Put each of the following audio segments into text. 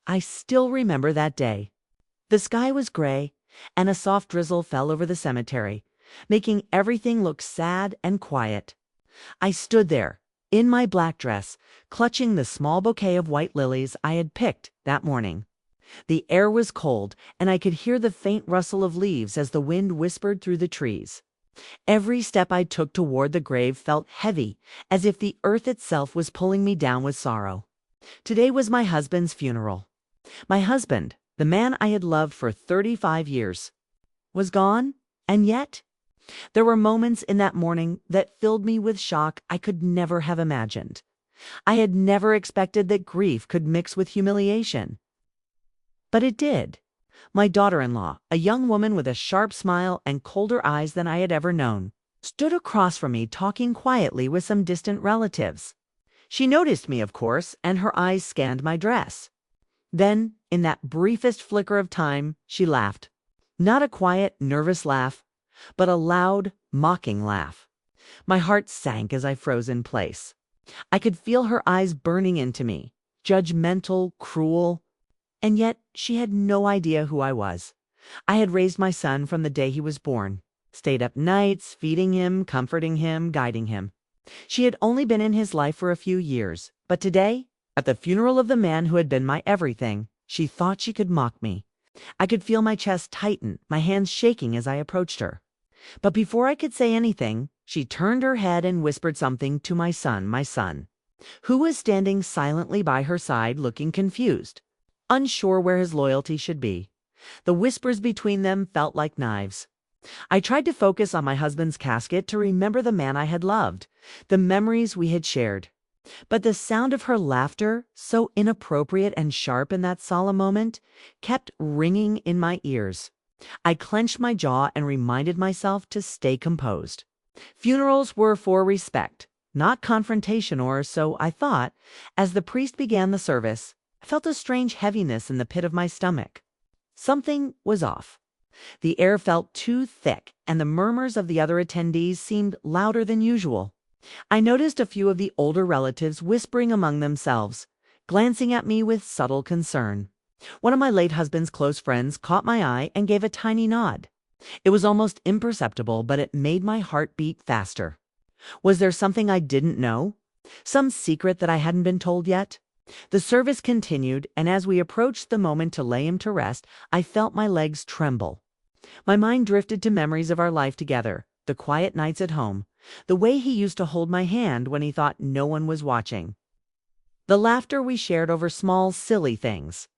I still remember that day. The sky was gray, and a soft drizzle fell over the cemetery, making everything look sad and quiet. I stood there, in my black dress, clutching the small bouquet of white lilies I had picked that morning. The air was cold, and I could hear the faint rustle of leaves as the wind whispered through the trees. Every step I took toward the grave felt heavy, as if the earth itself was pulling me down with sorrow. Today was my husband's funeral. My husband, the man I had loved for 35 years, was gone, and yet there were moments in that morning that filled me with shock I could never have imagined. I had never expected that grief could mix with humiliation. But it did. My daughter-in-law, a young woman with a sharp smile and colder eyes than I had ever known, stood across from me talking quietly with some distant relatives. She noticed me, of course, and her eyes scanned my dress. Then, in that briefest flicker of time, she laughed. Not a quiet, nervous laugh, but a loud, mocking laugh. My heart sank as I froze in place. I could feel her eyes burning into me, judgmental, cruel. And yet she had no idea who I was. I had raised my son from the day he was born, stayed up nights, feeding him, comforting him, guiding him. She had only been in his life for a few years, but today, at the funeral of the man who had been my everything, she thought she could mock me. I could feel my chest tighten, my hands shaking as I approached her. But before I could say anything, she turned her head and whispered something to my son, who was standing silently by her side looking confused, unsure where his loyalty should be. The whispers between them felt like knives. I tried to focus on my husband's casket to remember the man I had loved, the memories we had shared. But the sound of her laughter, so inappropriate and sharp in that solemn moment, kept ringing in my ears. I clenched my jaw and reminded myself to stay composed. Funerals were for respect, not confrontation, or so I thought. As the priest began the service, I felt a strange heaviness in the pit of my stomach. Something was off. The air felt too thick, and the murmurs of the other attendees seemed louder than usual. I noticed a few of the older relatives whispering among themselves, glancing at me with subtle concern. One of my late husband's close friends caught my eye and gave a tiny nod. It was almost imperceptible, but it made my heart beat faster. Was there something I didn't know? Some secret that I hadn't been told yet? The service continued, and as we approached the moment to lay him to rest, I felt my legs tremble. My mind drifted to memories of our life together, the quiet nights at home, the way he used to hold my hand when he thought no one was watching, the laughter we shared over small, silly things.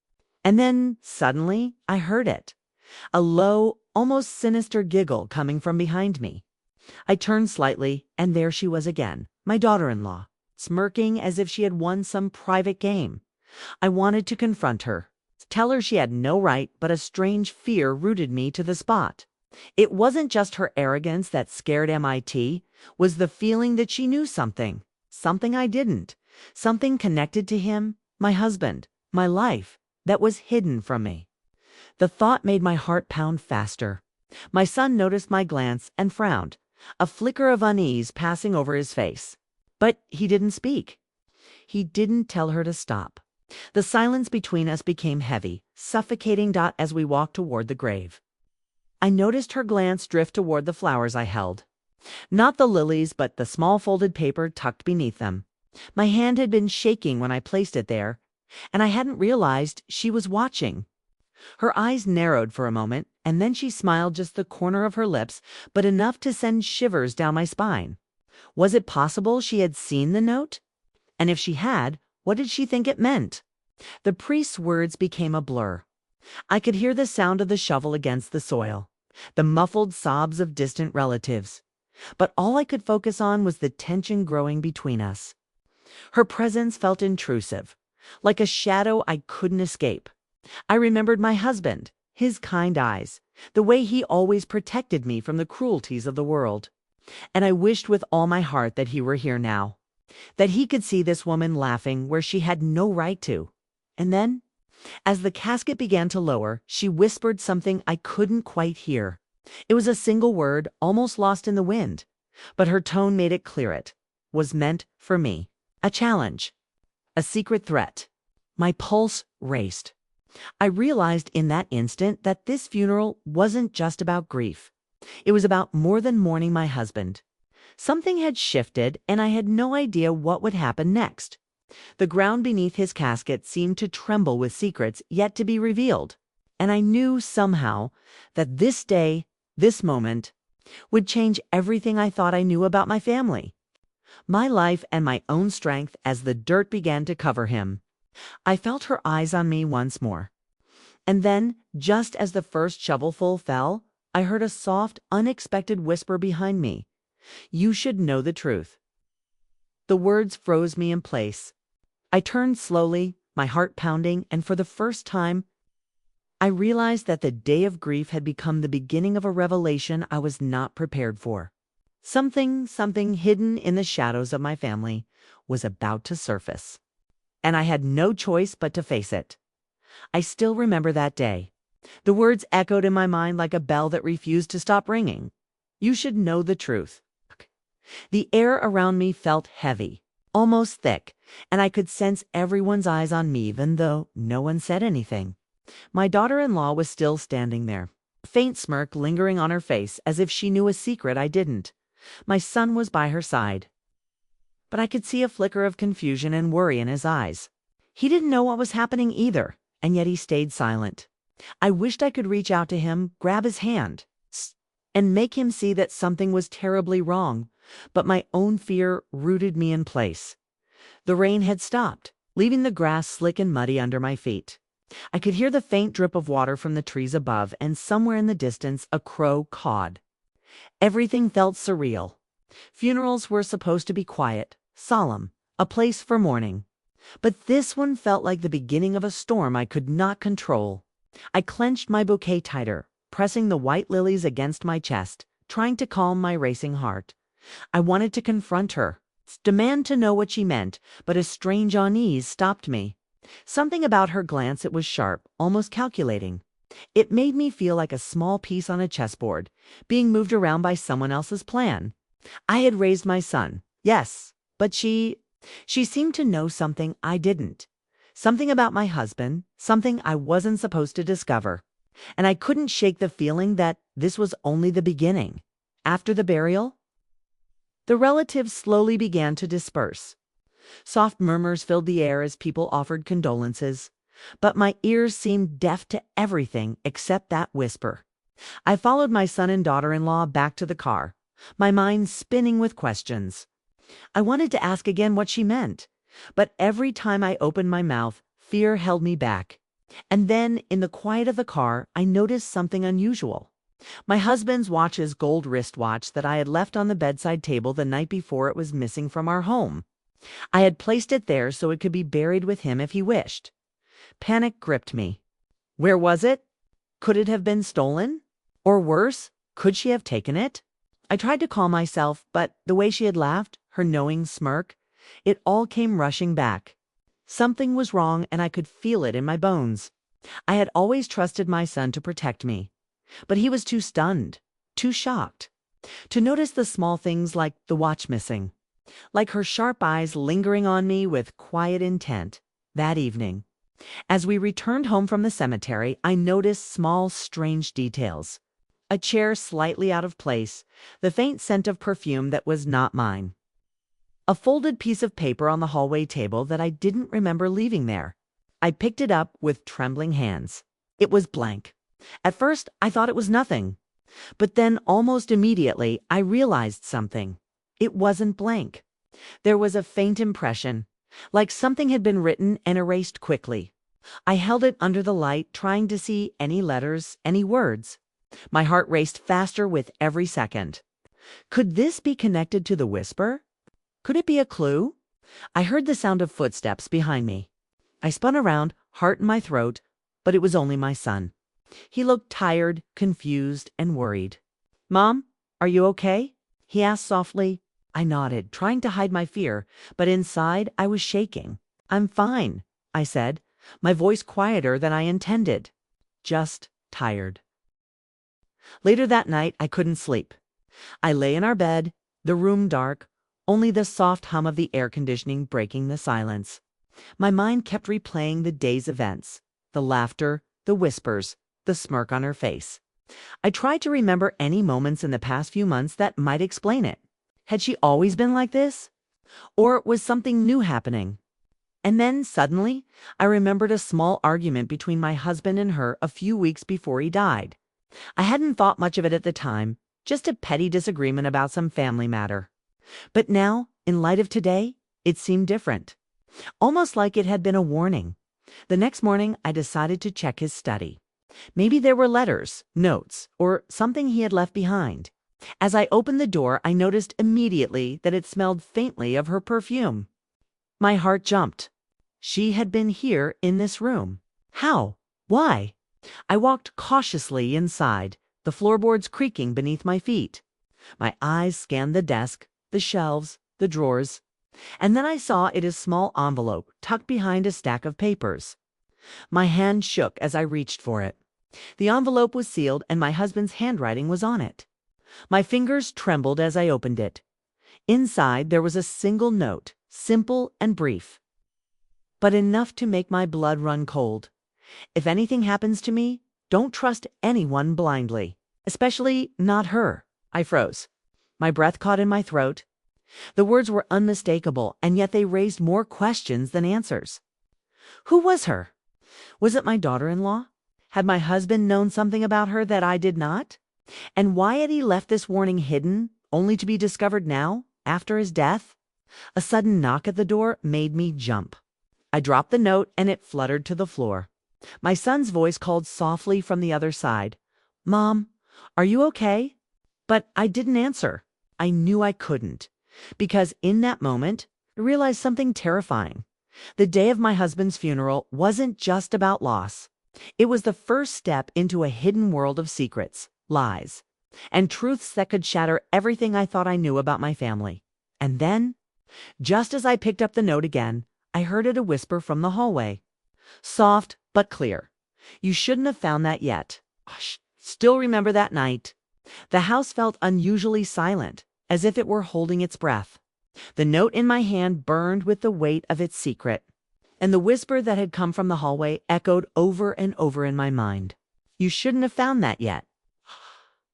And then, suddenly, I heard it. A low, almost sinister giggle coming from behind me. I turned slightly, and there she was again, my daughter-in-law, smirking as if she had won some private game. I wanted to confront her, tell her she had no right, but a strange fear rooted me to the spot. It wasn't just her arrogance that scared MIT, was the feeling that she knew something I didn't, something connected to him, my husband, my life, that was hidden from me. The thought made my heart pound faster. My son noticed my glance and frowned, a flicker of unease passing over his face. But he didn't speak. He didn't tell her to stop. The silence between us became heavy, suffocating as we walked toward the grave. I noticed her glance drift toward the flowers I held. Not the lilies, but the small folded paper tucked beneath them. My hand had been shaking when I placed it there, and I hadn't realized she was watching. Her eyes narrowed for a moment, and then she smiled, just the corner of her lips, but enough to send shivers down my spine. Was it possible she had seen the note? And if she had, what did she think it meant? The priest's words became a blur. I could hear the sound of the shovel against the soil, the muffled sobs of distant relatives. But all I could focus on was the tension growing between us. Her presence felt intrusive, like a shadow I couldn't escape. I remembered my husband, his kind eyes, the way he always protected me from the cruelties of the world. And I wished with all my heart that he were here now, that he could see this woman laughing where she had no right to. And then, as the casket began to lower, she whispered something I couldn't quite hear. It was a single word, almost lost in the wind, but her tone made it clear it was meant for me. A challenge, a secret threat. My pulse raced. I realized in that instant that this funeral wasn't just about grief. It was about more than mourning my husband. Something had shifted, and I had no idea what would happen next. The ground beneath his casket seemed to tremble with secrets yet to be revealed, and I knew somehow that this day, this moment, would change everything I thought I knew about my family, my life, and my own strength as the dirt began to cover him. I felt her eyes on me once more. And then, just as the first shovelful fell, I heard a soft, unexpected whisper behind me. "You should know the truth." The words froze me in place. I turned slowly, my heart pounding, and for the first time, I realized that the day of grief had become the beginning of a revelation I was not prepared for. Something hidden in the shadows of my family was about to surface, and I had no choice but to face it. I still remember that day. The words echoed in my mind like a bell that refused to stop ringing. You should know the truth. The air around me felt heavy, almost thick, and I could sense everyone's eyes on me even though no one said anything. My daughter-in-law was still standing there, a faint smirk lingering on her face as if she knew a secret I didn't. My son was by her side, but I could see a flicker of confusion and worry in his eyes. He didn't know what was happening either, and yet he stayed silent. I wished I could reach out to him, grab his hand, and make him see that something was terribly wrong, but my own fear rooted me in place. The rain had stopped, leaving the grass slick and muddy under my feet. I could hear the faint drip of water from the trees above, and somewhere in the distance a crow cawed. Everything felt surreal. Funerals were supposed to be quiet, solemn, a place for mourning. But this one felt like the beginning of a storm I could not control. I clenched my bouquet tighter, pressing the white lilies against my chest, trying to calm my racing heart. I wanted to confront her, demand to know what she meant, but a strange unease stopped me. Something about her glance, it was sharp, almost calculating. It made me feel like a small piece on a chessboard, being moved around by someone else's plan. I had raised my son, yes, but she seemed to know something I didn't. Something about my husband, something I wasn't supposed to discover. And I couldn't shake the feeling that this was only the beginning. After the burial, the relatives slowly began to disperse. Soft murmurs filled the air as people offered condolences, but my ears seemed deaf to everything except that whisper. I followed my son and daughter-in-law back to the car, my mind spinning with questions. I wanted to ask again what she meant, but every time I opened my mouth, fear held me back. And then, in the quiet of the car, I noticed something unusual. My husband's watch's gold wristwatch that I had left on the bedside table the night before it was missing from our home. I had placed it there so it could be buried with him if he wished. Panic gripped me. Where was it? Could it have been stolen? Or worse, could she have taken it? I tried to calm myself, but the way she had laughed, her knowing smirk, it all came rushing back. Something was wrong, and I could feel it in my bones. I had always trusted my son to protect me, but he was too stunned, too shocked, to notice the small things like the watch missing, like her sharp eyes lingering on me with quiet intent. That evening, as we returned home from the cemetery, I noticed small, strange details. A chair slightly out of place, the faint scent of perfume that was not mine. A folded piece of paper on the hallway table that I didn't remember leaving there. I picked it up with trembling hands. It was blank. At first, I thought it was nothing. But then, almost immediately, I realized something. It wasn't blank. There was a faint impression, like something had been written and erased quickly. I held it under the light, trying to see any letters, any words. My heart raced faster with every second. Could this be connected to the whisper? Could it be a clue? I heard the sound of footsteps behind me. I spun around, heart in my throat, but it was only my son. He looked tired, confused, and worried. "Mom, are you okay?" he asked softly. I nodded, trying to hide my fear, but inside I was shaking. "I'm fine," I said, my voice quieter than I intended. Just tired. Later that night, I couldn't sleep. I lay in our bed, the room dark, only the soft hum of the air conditioning breaking the silence. My mind kept replaying the day's events. the laughter, the whispers, the smirk on her face. I tried to remember any moments in the past few months that might explain it. Had she always been like this? Or was something new happening? And then, suddenly, I remembered a small argument between my husband and her a few weeks before he died. I hadn't thought much of it at the time, just a petty disagreement about some family matter. But now, in light of today, it seemed different. Almost like it had been a warning. The next morning, I decided to check his study. Maybe there were letters, notes, or something he had left behind. As I opened the door, I noticed immediately that it smelled faintly of her perfume. My heart jumped. She had been here in this room. How? Why? I walked cautiously inside, the floorboards creaking beneath my feet. My eyes scanned the desk, the shelves, the drawers, and then I saw it a small envelope tucked behind a stack of papers. My hand shook as I reached for it. The envelope was sealed and my husband's handwriting was on it. My fingers trembled as I opened it. Inside there was a single note, simple and brief, but enough to make my blood run cold. If anything happens to me, don't trust anyone blindly, especially not her. I froze. My breath caught in my throat. The words were unmistakable, and yet they raised more questions than answers. Who was her? Was it my daughter-in-law? Had my husband known something about her that I did not? And why had he left this warning hidden, only to be discovered now, after his death? A sudden knock at the door made me jump. I dropped the note and it fluttered to the floor. My son's voice called softly from the other side. "Mom, are you okay?" But I didn't answer. I knew I couldn't. Because in that moment, I realized something terrifying. The day of my husband's funeral wasn't just about loss. It was the first step into a hidden world of secrets, lies, and truths that could shatter everything I thought I knew about my family. And then, just as I picked up the note again, I heard it a whisper from the hallway. Soft but clear. "You shouldn't have found that yet." Still remember that night. The house felt unusually silent, as if it were holding its breath. The note in my hand burned with the weight of its secret, and the whisper that had come from the hallway echoed over and over in my mind. "You shouldn't have found that yet."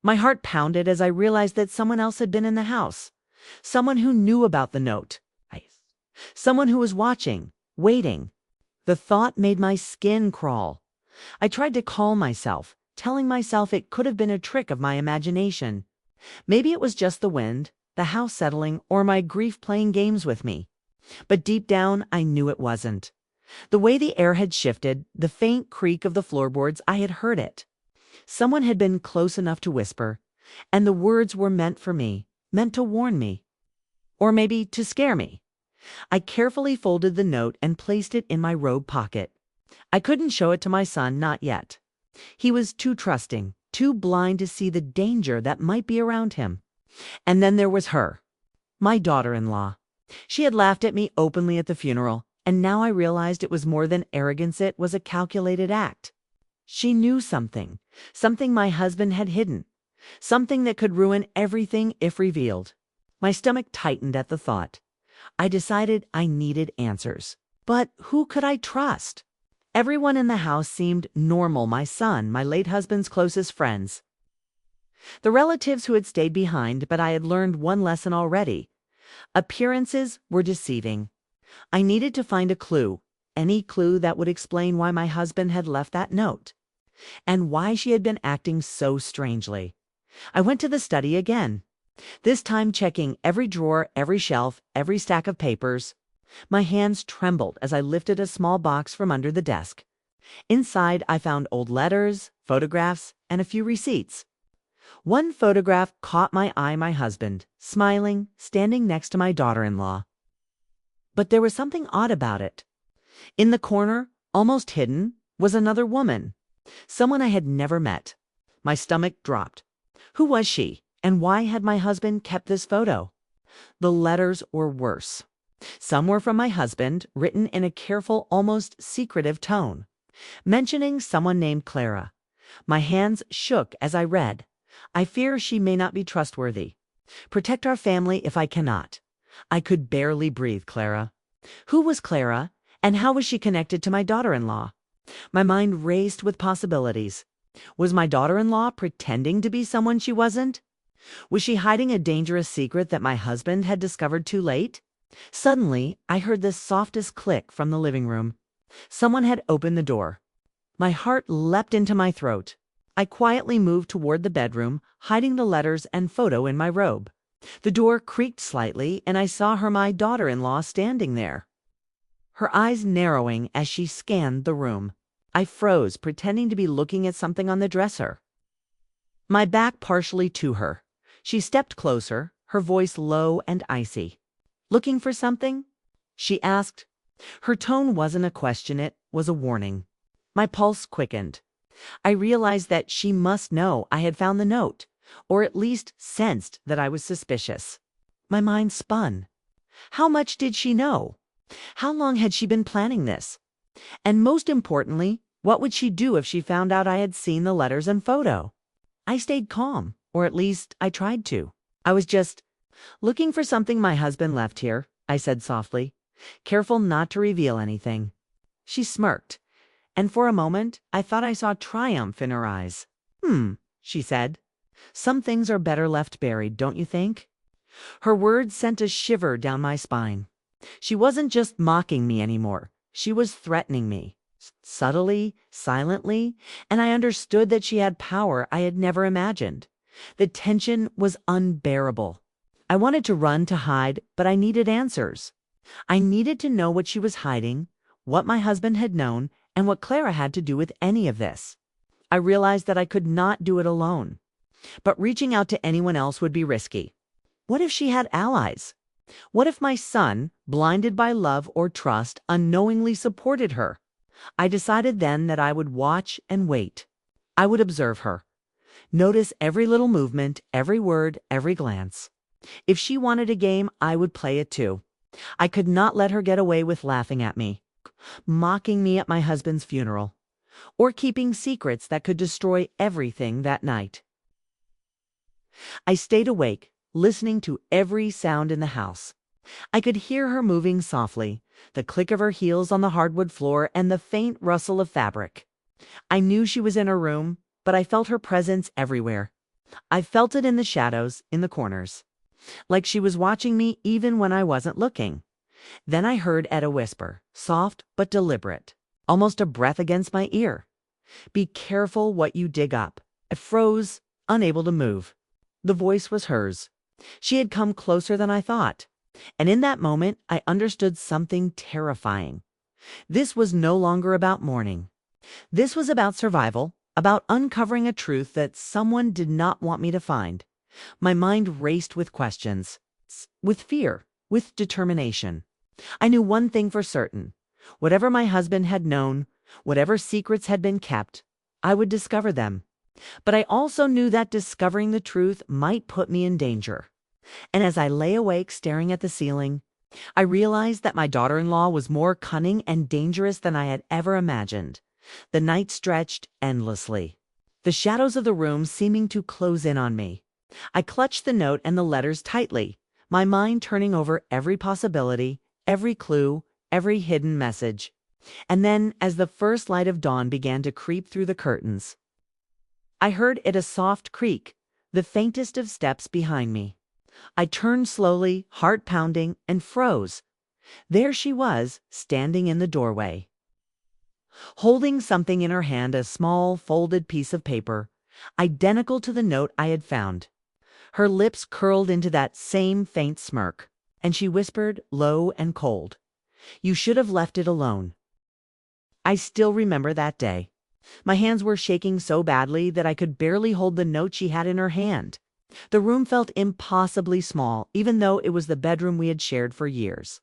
My heart pounded as I realized that someone else had been in the house. Someone who knew about the note. Someone who was watching, waiting. The thought made my skin crawl. I tried to calm myself, telling myself it could have been a trick of my imagination. Maybe it was just the wind, the house settling, or my grief playing games with me. But deep down, I knew it wasn't. The way the air had shifted, the faint creak of the floorboards, I had heard it. Someone had been close enough to whisper, and the words were meant for me, meant to warn me. Or maybe to scare me. I carefully folded the note and placed it in my robe pocket. I couldn't show it to my son, not yet. He was too trusting, too blind to see the danger that might be around him. And then there was her, my daughter-in-law. She had laughed at me openly at the funeral, and now I realized it was more than arrogance, it was a calculated act. She knew something, something my husband had hidden, something that could ruin everything if revealed. My stomach tightened at the thought. I decided I needed answers. But who could I trust? Everyone in the house seemed normal, my son, my late husband's closest friends. The relatives who had stayed behind, but I had learned one lesson already. Appearances were deceiving. I needed to find a clue, any clue that would explain why my husband had left that note, and why she had been acting so strangely. I went to the study again, this time checking every drawer, every shelf, every stack of papers. My hands trembled as I lifted a small box from under the desk. Inside, I found old letters, photographs, and a few receipts. One photograph caught my eye, my husband, smiling, standing next to my daughter-in-law. But there was something odd about it. In the corner, almost hidden, was another woman, someone I had never met. My stomach dropped. Who was she, and why had my husband kept this photo? The letters were worse. Some were from my husband, written in a careful, almost secretive tone, mentioning someone named Clara. My hands shook as I read. "I fear she may not be trustworthy. Protect our family if I cannot." I could barely breathe. Clara. Who was Clara, and how was she connected to my daughter-in-law? My mind raced with possibilities. Was my daughter-in-law pretending to be someone she wasn't? Was she hiding a dangerous secret that my husband had discovered too late? Suddenly, I heard the softest click from the living room. Someone had opened the door. My heart leapt into my throat. I quietly moved toward the bedroom, hiding the letters and photo in my robe. The door creaked slightly, and I saw my daughter-in-law standing there, her eyes narrowing as she scanned the room. I froze, pretending to be looking at something on the dresser, my back partially to her. She stepped closer, her voice low and icy. "Looking for something?" she asked. Her tone wasn't a question, it was a warning. My pulse quickened. I realized that she must know I had found the note, or at least sensed that I was suspicious. My mind spun. How much did she know? How long had she been planning this? And most importantly, what would she do if she found out I had seen the letters and photo? I stayed calm, or at least I tried to. I was just looking for something my husband left here, I said softly, careful not to reveal anything. She smirked, and for a moment I thought I saw triumph in her eyes. She said. "Some things are better left buried, don't you think?" Her words sent a shiver down my spine. She wasn't just mocking me anymore. She was threatening me, subtly, silently, and I understood that she had power I had never imagined. The tension was unbearable. I wanted to run to hide, but I needed answers. I needed to know what she was hiding, what my husband had known, and what Clara had to do with any of this. I realized that I could not do it alone. But reaching out to anyone else would be risky. What if she had allies? What if my son, blinded by love or trust, unknowingly supported her? I decided then that I would watch and wait. I would observe her. Notice every little movement, every word, every glance. If she wanted a game, I would play it too. I could not let her get away with laughing at me, mocking me at my husband's funeral, or keeping secrets that could destroy everything that night. I stayed awake, listening to every sound in the house. I could hear her moving softly, the click of her heels on the hardwood floor and the faint rustle of fabric. I knew she was in her room, but I felt her presence everywhere. I felt it in the shadows, in the corners, like she was watching me even when I wasn't looking. Then I heard Etta whisper, soft but deliberate, almost a breath against my ear. "Be careful what you dig up." I froze, unable to move. The voice was hers. She had come closer than I thought. And in that moment, I understood something terrifying. This was no longer about mourning. This was about survival, about uncovering a truth that someone did not want me to find. My mind raced with questions, with fear, with determination. I knew one thing for certain. Whatever my husband had known, whatever secrets had been kept, I would discover them. But I also knew that discovering the truth might put me in danger. And as I lay awake staring at the ceiling, I realized that my daughter-in-law was more cunning and dangerous than I had ever imagined. The night stretched endlessly, the shadows of the room seeming to close in on me. I clutched the note and the letters tightly, my mind turning over every possibility, every clue, every hidden message. And then, as the first light of dawn began to creep through the curtains, I heard it a soft creak, the faintest of steps behind me. I turned slowly, heart pounding, and froze. There she was, standing in the doorway, holding something in her hand, a small, folded piece of paper, identical to the note I had found. Her lips curled into that same faint smirk, and she whispered, low and cold, "You should have left it alone." I still remember that day. My hands were shaking so badly that I could barely hold the note she had in her hand. The room felt impossibly small, even though it was the bedroom we had shared for years.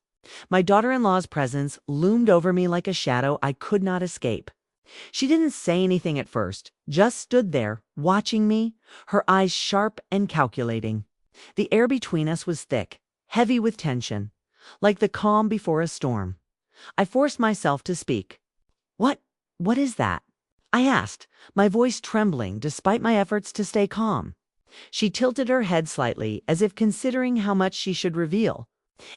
My daughter-in-law's presence loomed over me like a shadow I could not escape. She didn't say anything at first, just stood there, watching me, her eyes sharp and calculating. The air between us was thick, heavy with tension, like the calm before a storm. I forced myself to speak. What is that?" I asked, my voice trembling despite my efforts to stay calm. She tilted her head slightly, as if considering how much she should reveal.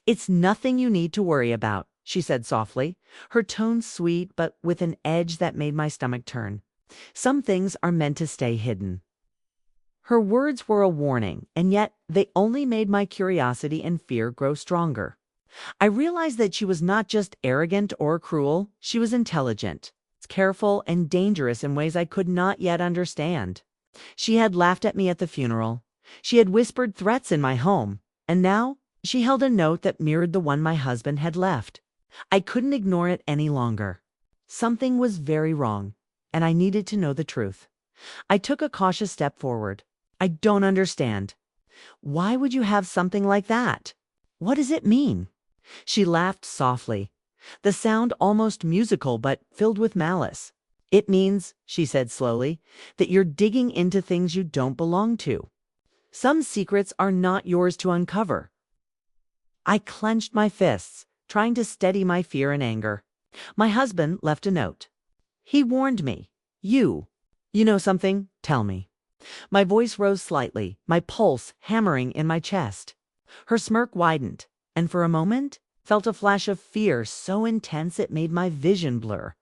"It's nothing you need to worry about. she said softly, her tone sweet but with an edge that made my stomach turn. Some things are meant to stay hidden. Her words were a warning, and yet they only made my curiosity and fear grow stronger. I realized that she was not just arrogant or cruel, she was intelligent, careful, and dangerous in ways I could not yet understand. She had laughed at me at the funeral. She had whispered threats in my home, and now she held a note that mirrored the one my husband had left. I couldn't ignore it any longer. Something was very wrong, and I needed to know the truth. I took a cautious step forward. I don't understand. Why would you have something like that? What does it mean? She laughed softly, the sound almost musical but filled with malice. It means, she said slowly, that you're digging into things you don't belong to. Some secrets are not yours to uncover. I clenched my fists, trying to steady my fear and anger. My husband left a note. He warned me. You know something? Tell me. My voice rose slightly, my pulse hammering in my chest. Her smirk widened, and for a moment felt a flash of fear so intense it made my vision blur.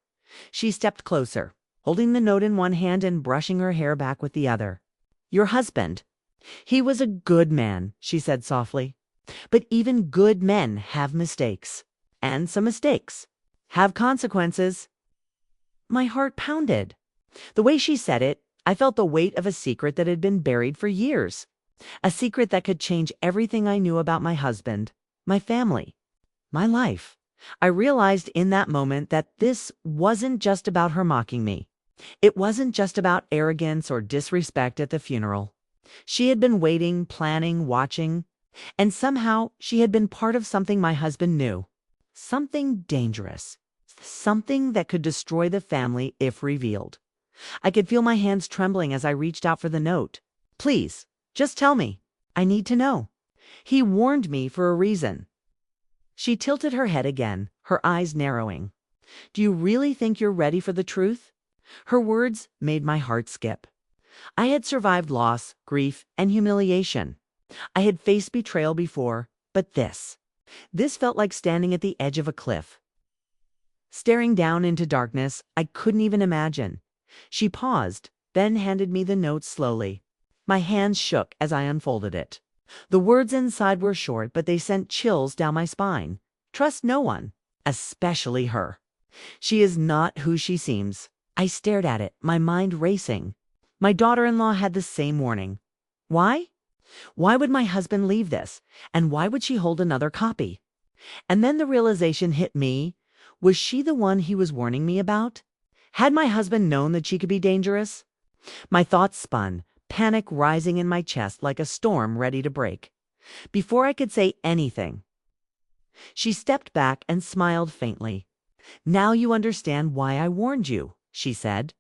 She stepped closer, holding the note in one hand and brushing her hair back with the other. Your husband. He was a good man, she said softly. But even good men have mistakes. And some mistakes have consequences. My heart pounded. The way she said it, I felt the weight of a secret that had been buried for years. A secret that could change everything I knew about my husband, my family, my life. I realized in that moment that this wasn't just about her mocking me. It wasn't just about arrogance or disrespect at the funeral. She had been waiting, planning, watching, and somehow she had been part of something my husband knew. Something dangerous. Something that could destroy the family if revealed. I could feel my hands trembling as I reached out for the note. Please, just tell me. I need to know. He warned me for a reason. She tilted her head again, her eyes narrowing. Do you really think you're ready for the truth? Her words made my heart skip. I had survived loss, grief, and humiliation. I had faced betrayal before, but this felt like standing at the edge of a cliff. Staring down into darkness I couldn't even imagine. She paused, then handed me the note slowly. My hands shook as I unfolded it. The words inside were short, but they sent chills down my spine. Trust no one, especially her. She is not who she seems. I stared at it, my mind racing. My daughter-in-law had the same warning. Why? Why would my husband leave this? And why would she hold another copy? And then the realization hit me. Was she the one he was warning me about? Had my husband known that she could be dangerous? My thoughts spun, panic rising in my chest like a storm ready to break. Before I could say anything, she stepped back and smiled faintly. Now you understand why I warned you, she said.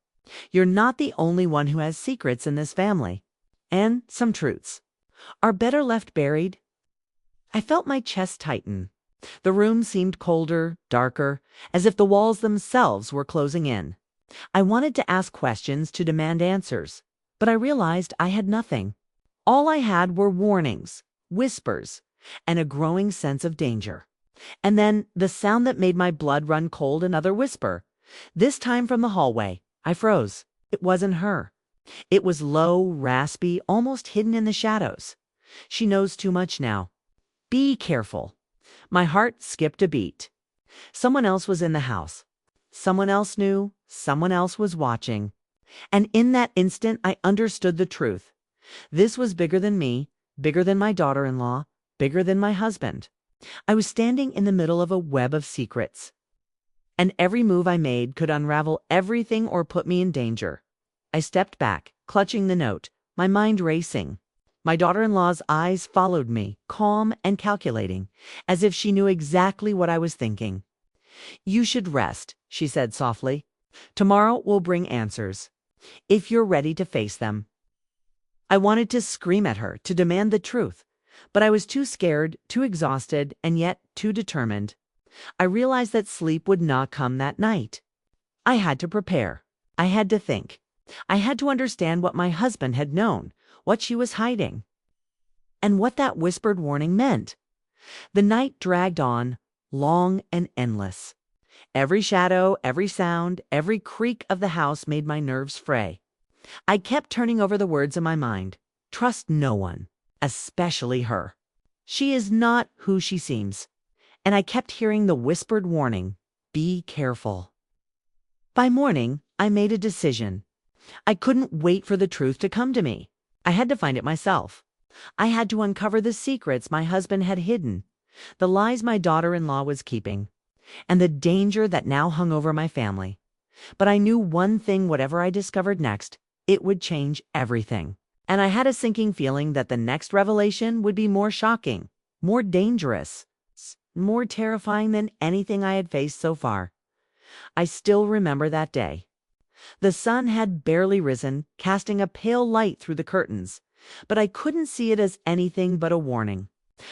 You're not the only one who has secrets in this family. And some truths are better left buried. I felt my chest tighten. The room seemed colder, darker, as if the walls themselves were closing in. I wanted to ask questions, to demand answers, but I realized I had nothing. All I had were warnings, whispers, and a growing sense of danger. And then the sound that made my blood run cold, another whisper. This time from the hallway. I froze. It wasn't her. It was low, raspy, almost hidden in the shadows. She knows too much now. Be careful. My heart skipped a beat. Someone else was in the house. Someone else knew. Someone else was watching. And in that instant, I understood the truth. This was bigger than me, bigger than my daughter-in-law, bigger than my husband. I was standing in the middle of a web of secrets. And every move I made could unravel everything or put me in danger. I stepped back, clutching the note, my mind racing. My daughter-in-law's eyes followed me, calm and calculating, as if she knew exactly what I was thinking. You should rest, she said softly. Tomorrow will bring answers, if you're ready to face them. I wanted to scream at her, to demand the truth, but I was too scared, too exhausted, and yet too determined. I realized that sleep would not come that night. I had to prepare. I had to think. I had to understand what my husband had known, what she was hiding, and what that whispered warning meant. The night dragged on, long and endless. Every shadow, every sound, every creak of the house made my nerves fray. I kept turning over the words in my mind. Trust no one, especially her. She is not who she seems. And I kept hearing the whispered warning, be careful. By morning, I made a decision. I couldn't wait for the truth to come to me. I had to find it myself. I had to uncover the secrets my husband had hidden, the lies my daughter-in-law was keeping, and the danger that now hung over my family. But I knew one thing: whatever I discovered next, it would change everything. And I had a sinking feeling that the next revelation would be more shocking, more dangerous, more terrifying than anything I had faced so far. I still remember that day. The sun had barely risen, casting a pale light through the curtains, but I couldn't see it as anything but a warning.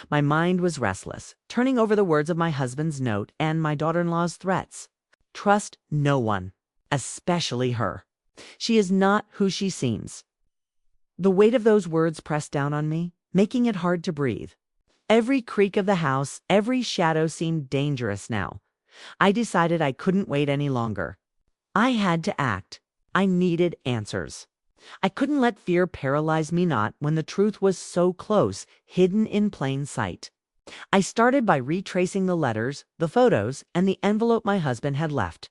My mind was restless, turning over the words of my husband's note and my daughter-in-law's threats. Trust no one, especially her. She is not who she seems. The weight of those words pressed down on me, making it hard to breathe. Every creak of the house, every shadow seemed dangerous now. I decided I couldn't wait any longer. I had to act. I needed answers. I couldn't let fear paralyze me, not when the truth was so close, hidden in plain sight. I started by retracing the letters, the photos, and the envelope my husband had left.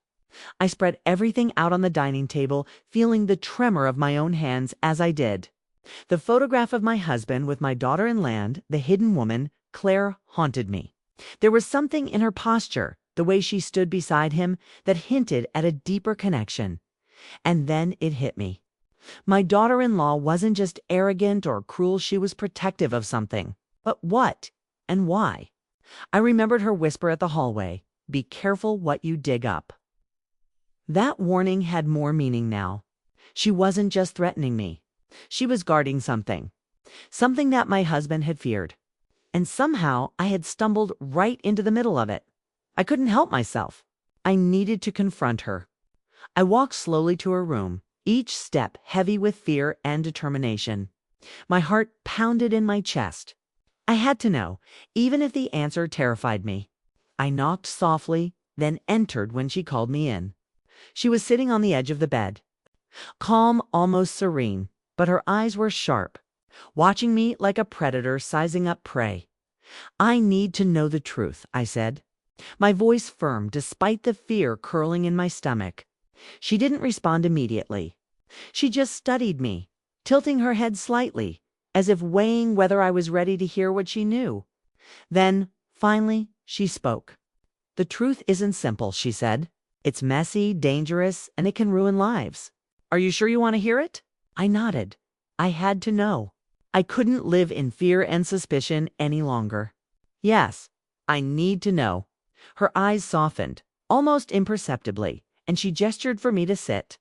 I spread everything out on the dining table, feeling the tremor of my own hands as I did. The photograph of my husband with my daughter in land, the hidden woman, Claire, haunted me. There was something in her posture, the way she stood beside him, that hinted at a deeper connection. And then it hit me. My daughter-in-law wasn't just arrogant or cruel, she was protective of something. But what and why? I remembered her whisper at the hallway, "Be careful what you dig up." That warning had more meaning now. She wasn't just threatening me. She was guarding something. Something that my husband had feared. And somehow I had stumbled right into the middle of it. I couldn't help myself. I needed to confront her. I walked slowly to her room, each step heavy with fear and determination. My heart pounded in my chest. I had to know, even if the answer terrified me. I knocked softly, then entered when she called me in. She was sitting on the edge of the bed, calm, almost serene, but her eyes were sharp, watching me like a predator sizing up prey. "I need to know the truth," I said, my voice firm despite the fear curling in my stomach. She didn't respond immediately. She just studied me, tilting her head slightly, as if weighing whether I was ready to hear what she knew. Then, finally, she spoke. "The truth isn't simple," she said. "It's messy, dangerous, and it can ruin lives. Are you sure you want to hear it?" I nodded. I had to know. I couldn't live in fear and suspicion any longer. "Yes, I need to know." Her eyes softened, almost imperceptibly, and she gestured for me to sit.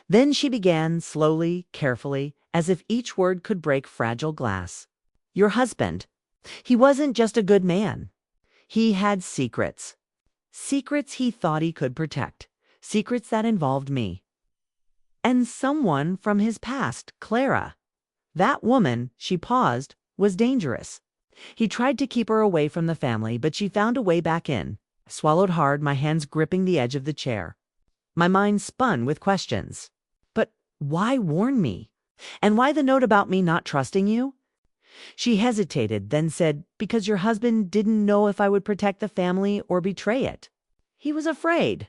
Then she began, slowly, carefully, as if each word could break fragile glass. "Your husband, he wasn't just a good man. He had secrets. Secrets he thought he could protect. Secrets that involved me. And someone from his past, Clara. That woman," she paused, "was dangerous. He tried to keep her away from the family, but she found a way back in." I swallowed hard, my hands gripping the edge of the chair. My mind spun with questions. But why warn me? And why the note about me not trusting you? She hesitated, then said, "Because your husband didn't know if I would protect the family or betray it. He was afraid.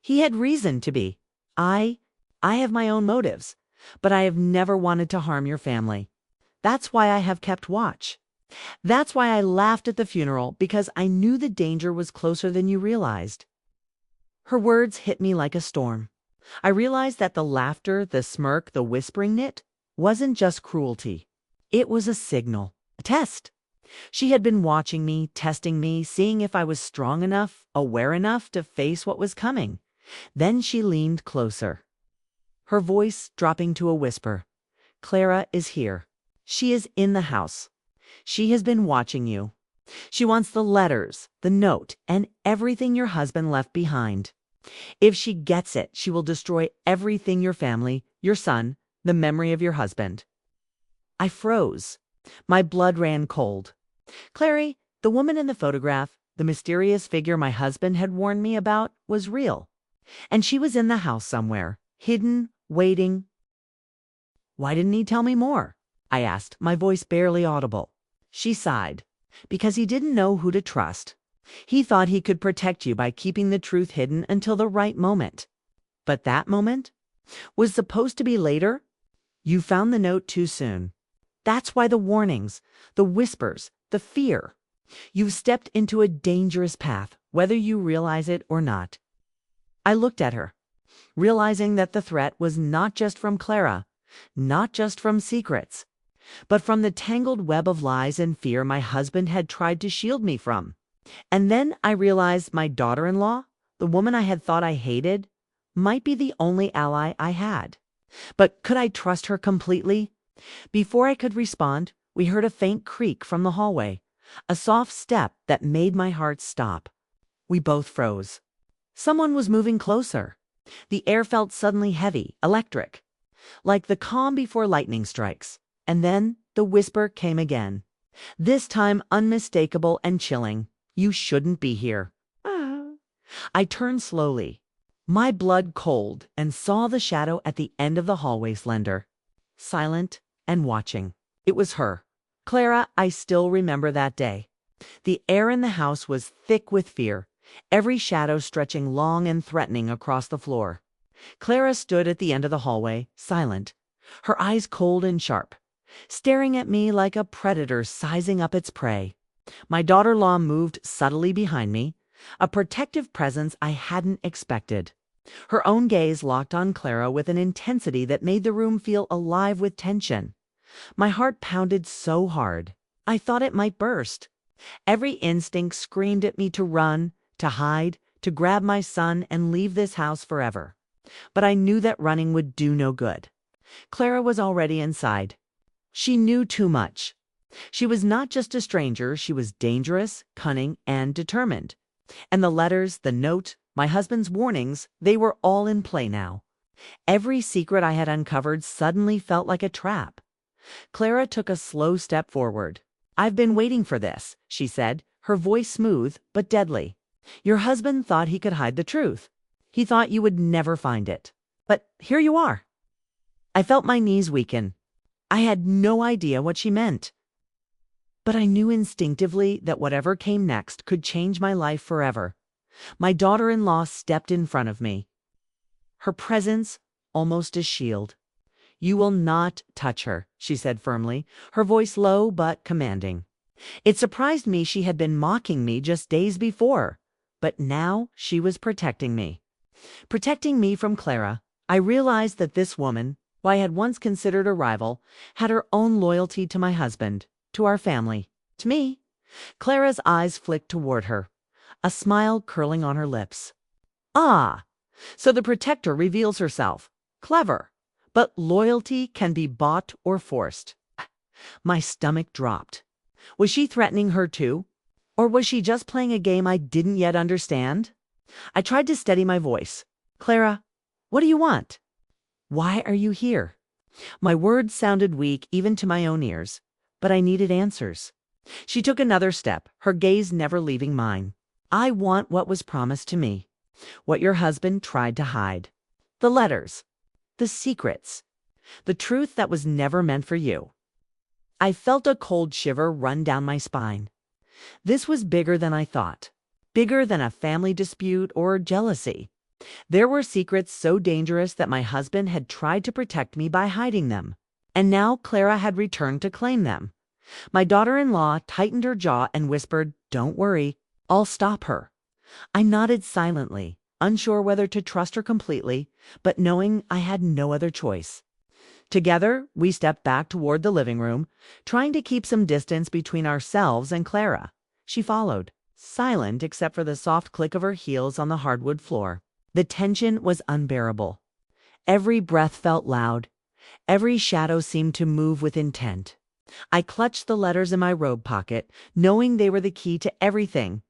He had reason to be. I have my own motives, but I have never wanted to harm your family. That's why I have kept watch. That's why I laughed at the funeral, because I knew the danger was closer than you realized." Her words hit me like a storm. I realized that the laughter, the smirk, the whispering knit wasn't just cruelty. It was a signal, a test. She had been watching me, testing me, seeing if I was strong enough, aware enough to face what was coming. Then she leaned closer, her voice dropping to a whisper. "Clara is here. She is in the house. She has been watching you. She wants the letters, the note, and everything your husband left behind. If she gets it, she will destroy everything your family, your son, the memory of your husband." I froze. My blood ran cold. "Clary, the woman in the photograph, The mysterious figure my husband had warned me about was real, and she was in the house somewhere, hidden, waiting. "Why didn't he tell me more?" I asked, my voice barely audible. She sighed. "Because he didn't know who to trust. He thought he could protect you by keeping the truth hidden until the right moment. But that moment was supposed to be later. You found the note too soon. That's why the warnings, the whispers, the fear. You've stepped into a dangerous path, whether you realize it or not." I looked at her, realizing that the threat was not just from Clara, not just from secrets, but from the tangled web of lies and fear my husband had tried to shield me from. And then I realized my daughter-in-law, the woman I had thought I hated, might be the only ally I had. But could I trust her completely? Before I could respond, we heard a faint creak from the hallway, a soft step that made my heart stop. We both froze. Someone was moving closer. The air felt suddenly heavy, electric, like the calm before lightning strikes. And then the whisper came again, this time unmistakable and chilling. "You shouldn't be here." I turned slowly, my blood cold, and saw the shadow at the end of the hallway slender, silent and watching. It was her. Clara. I still remember that day. The air in the house was thick with fear, every shadow stretching long and threatening across the floor. Clara stood at the end of the hallway, silent, her eyes cold and sharp, staring at me like a predator sizing up its prey. My daughter-in-law moved subtly behind me, a protective presence I hadn't expected. Her own gaze locked on Clara with an intensity that made the room feel alive with tension. My heart pounded so hard, I thought it might burst. Every instinct screamed at me to run, to hide, to grab my son and leave this house forever. But I knew that running would do no good. Clara was already inside. She knew too much. She was not just a stranger, she was dangerous, cunning, and determined. And the letters, the note, my husband's warnings, they were all in play now. Every secret I had uncovered suddenly felt like a trap. Clara took a slow step forward. "I've been waiting for this," she said, her voice smooth but deadly. "Your husband thought he could hide the truth. He thought you would never find it. But here you are." I felt my knees weaken. I had no idea what she meant. But I knew instinctively that whatever came next could change my life forever. My daughter-in-law stepped in front of me, her presence almost a shield. "You will not touch her," she said firmly, her voice low but commanding. It surprised me she had been mocking me just days before, but now she was protecting me. Protecting me from Clara. I realized that this woman, who I had once considered a rival, had her own loyalty to my husband, to our family, to me. Clara's eyes flicked toward her, a smile curling on her lips. "Ah, so the protector reveals herself. Clever. But loyalty can be bought or forced." My stomach dropped. Was she threatening her too? Or was she just playing a game I didn't yet understand? I tried to steady my voice. "Clara, what do you want? Why are you here?" My words sounded weak even to my own ears, but I needed answers. She took another step, her gaze never leaving mine. "I want what was promised to me, what your husband tried to hide. The letters, the secrets, the truth that was never meant for you." I felt a cold shiver run down my spine. This was bigger than I thought, bigger than a family dispute or jealousy. There were secrets so dangerous that my husband had tried to protect me by hiding them, and now Clara had returned to claim them. My daughter-in-law tightened her jaw and whispered, "Don't worry, I'll stop her." I nodded silently, unsure whether to trust her completely, but knowing I had no other choice. Together, we stepped back toward the living room, trying to keep some distance between ourselves and Clara. She followed, silent except for the soft click of her heels on the hardwood floor. The tension was unbearable. Every breath felt loud. Every shadow seemed to move with intent. I clutched the letters in my robe pocket, knowing they were the key to everything,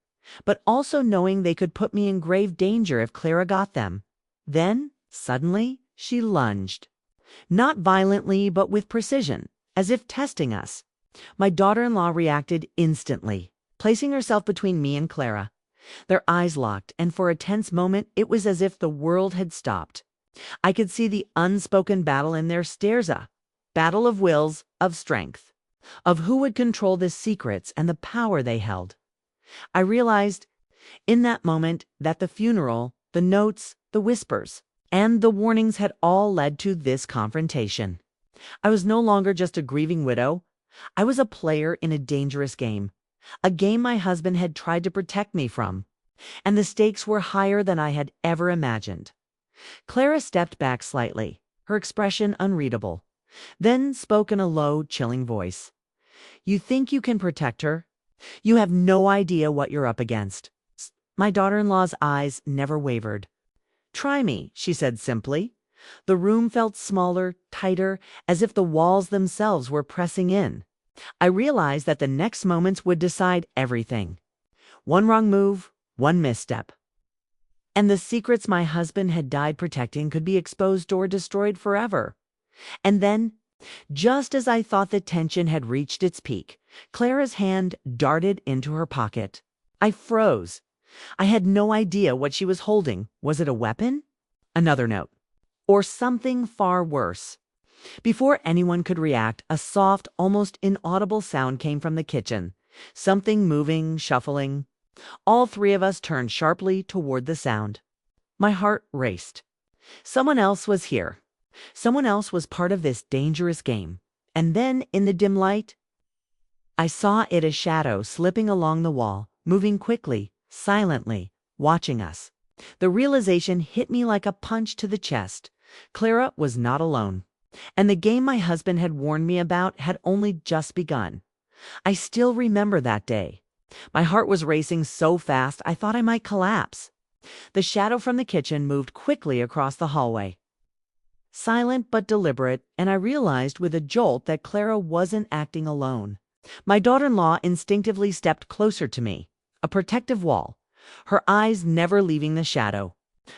but also knowing they could put me in grave danger if Clara got them. Then, suddenly, she lunged. Not violently, but with precision, as if testing us. My daughter-in-law reacted instantly, placing herself between me and Clara. Their eyes locked, and for a tense moment, it was as if the world had stopped. I could see the unspoken battle in their stares, a battle of wills, of strength, of who would control the secrets and the power they held. I realized in that moment that the funeral, the notes, the whispers, and the warnings had all led to this confrontation. I was no longer just a grieving widow. I was a player in a dangerous game, a game my husband had tried to protect me from, and the stakes were higher than I had ever imagined. Clara stepped back slightly, her expression unreadable, then spoke in a low, chilling voice. "You think you can protect her? You have no idea what you're up against." My daughter-in-law's eyes never wavered. "Try me," she said simply. The room felt smaller, tighter, as if the walls themselves were pressing in. I realized that the next moments would decide everything. One wrong move, one misstep, and the secrets my husband had died protecting could be exposed or destroyed forever. And then, just as I thought the tension had reached its peak, Clara's hand darted into her pocket. I froze. I had no idea what she was holding. Was it a weapon? Another note. Or something far worse. Before anyone could react, a soft, almost inaudible sound came from the kitchen. Something moving, shuffling. All three of us turned sharply toward the sound. My heart raced. Someone else was here. Someone else was part of this dangerous game. And then, in the dim light, I saw it, a shadow slipping along the wall, moving quickly, silently, watching us. The realization hit me like a punch to the chest. Clara was not alone, and the game my husband had warned me about had only just begun. I still remember that day. My heart was racing so fast I thought I might collapse. The shadow from the kitchen moved quickly across the hallway, silent but deliberate, and I realized with a jolt that Clara wasn't acting alone. My daughter-in-law instinctively stepped closer to me, a protective wall, her eyes never leaving the shadow.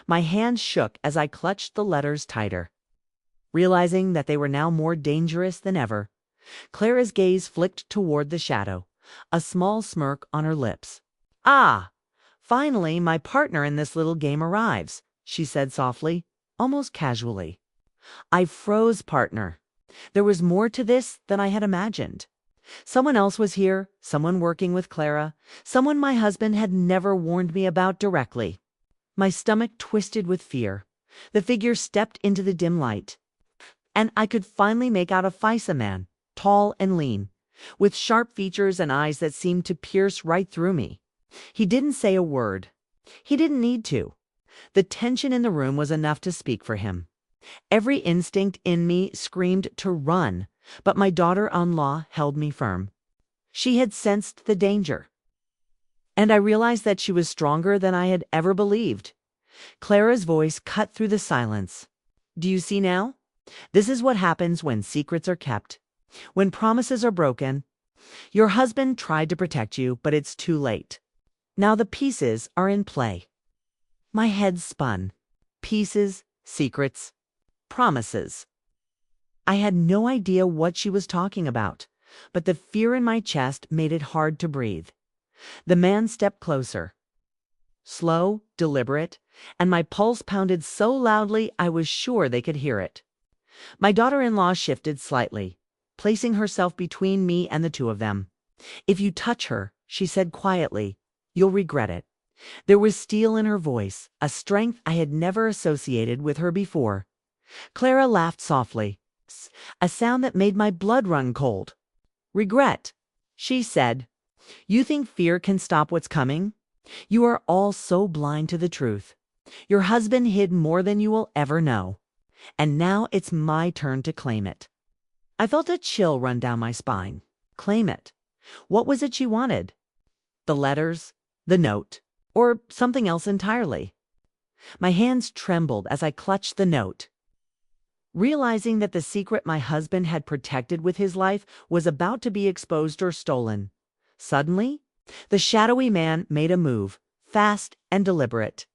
My hands shook as I clutched the letters tighter. Realizing that they were now more dangerous than ever, Clara's gaze flicked toward the shadow, a small smirk on her lips. "Ah, finally my partner in this little game arrives," she said softly, almost casually. I froze, partner. There was more to this than I had imagined. Someone else was here, someone working with Clara, someone my husband had never warned me about directly. My stomach twisted with fear. The figure stepped into the dim light, and I could finally make out a Fisa man, tall and lean, with sharp features and eyes that seemed to pierce right through me. He didn't say a word. He didn't need to. The tension in the room was enough to speak for him. Every instinct in me screamed to run, but my daughter-in-law held me firm. She had sensed the danger, and I realized that she was stronger than I had ever believed. Clara's voice cut through the silence. "Do you see now? This is what happens when secrets are kept, when promises are broken. Your husband tried to protect you, but it's too late. Now the pieces are in play." My head spun. Pieces, secrets, promises. I had no idea what she was talking about, but the fear in my chest made it hard to breathe. The man stepped closer, slow, deliberate, and my pulse pounded so loudly I was sure they could hear it. My daughter-in-law shifted slightly, placing herself between me and the two of them. "If you touch her," she said quietly, "you'll regret it." There was steel in her voice, a strength I had never associated with her before. Clara laughed softly, a sound that made my blood run cold. "Regret," she said. "You think fear can stop what's coming? You are all so blind to the truth. Your husband hid more than you will ever know. And now it's my turn to claim it." I felt a chill run down my spine. Claim it. What was it she wanted? The letters? The note? Or something else entirely? My hands trembled as I clutched the note, realizing that the secret my husband had protected with his life was about to be exposed or stolen. Suddenly, the shadowy man made a move, fast and deliberate,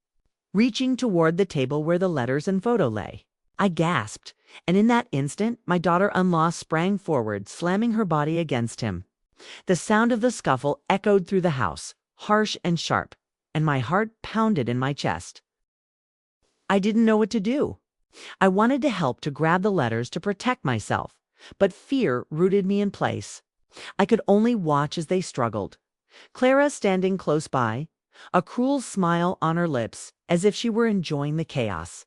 reaching toward the table where the letters and photo lay. I gasped, and in that instant, my daughter-in-law sprang forward, slamming her body against him. The sound of the scuffle echoed through the house, harsh and sharp, and my heart pounded in my chest. I didn't know what to do. I wanted to help to grab the letters to protect myself, but fear rooted me in place. I could only watch as they struggled. Clara standing close by, a cruel smile on her lips, as if she were enjoying the chaos.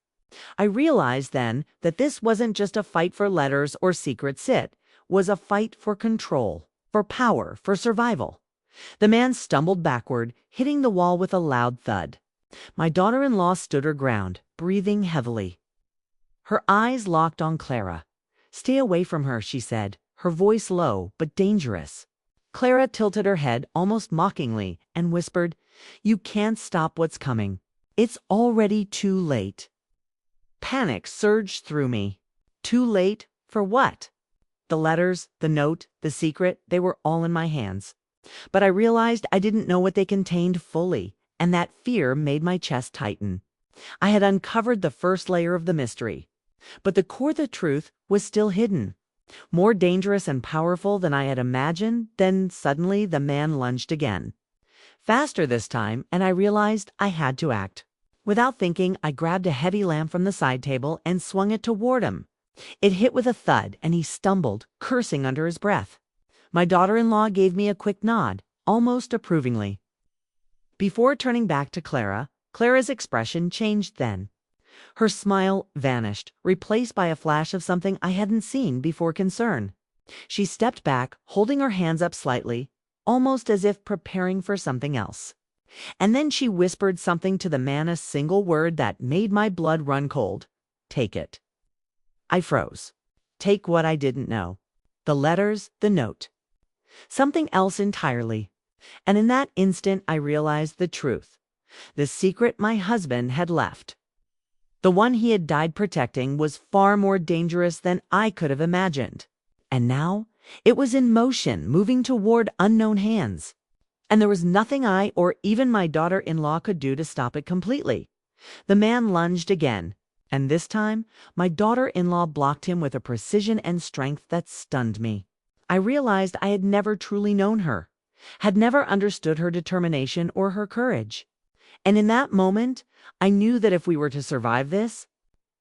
I realized then that this wasn't just a fight for letters or secrets, it was a fight for control, for power, for survival. The man stumbled backward, hitting the wall with a loud thud. My daughter-in-law stood her ground, breathing heavily. Her eyes locked on Clara. "Stay away from her," she said, her voice low but dangerous. Clara tilted her head almost mockingly and whispered, "You can't stop what's coming. It's already too late." Panic surged through me. Too late for what? The letters, the note, the secret, they were all in my hands. But I realized I didn't know what they contained fully, and that fear made my chest tighten. I had uncovered the first layer of the mystery, but the core of the truth was still hidden. More dangerous and powerful than I had imagined. Then suddenly the man lunged again. Faster this time, and I realized I had to act. Without thinking, I grabbed a heavy lamp from the side table and swung it toward him. It hit with a thud, and he stumbled, cursing under his breath. My daughter-in-law gave me a quick nod, almost approvingly. Before turning back to Clara's expression changed then. Her smile vanished, replaced by a flash of something I hadn't seen before: concern. She stepped back, holding her hands up slightly, almost as if preparing for something else. And then she whispered something to the man, a single word that made my blood run cold. "Take it." I froze. Take what? I didn't know. The letters, the note. Something else entirely. And in that instant I realized the truth. The secret my husband had left, the one he had died protecting, was far more dangerous than I could have imagined. And now it was in motion, moving toward unknown hands. And there was nothing I or even my daughter-in-law could do to stop it completely. The man lunged again, and this time my daughter-in-law blocked him with a precision and strength that stunned me. I realized I had never truly known her, had never understood her determination or her courage. And in that moment, I knew that if we were to survive this,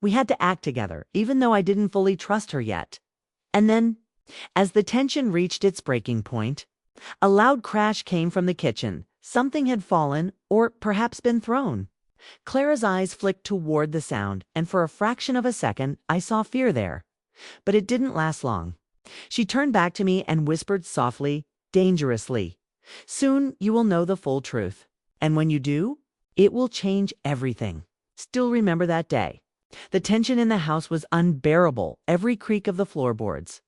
we had to act together, even though I didn't fully trust her yet. And then, as the tension reached its breaking point, a loud crash came from the kitchen. Something had fallen, or perhaps been thrown. Clara's eyes flicked toward the sound, and for a fraction of a second, I saw fear there. But it didn't last long. She turned back to me and whispered softly, dangerously, "Soon you will know the full truth. And when you do, it will change everything." Still remember that day. The tension in the house was unbearable, every creak of the floorboards,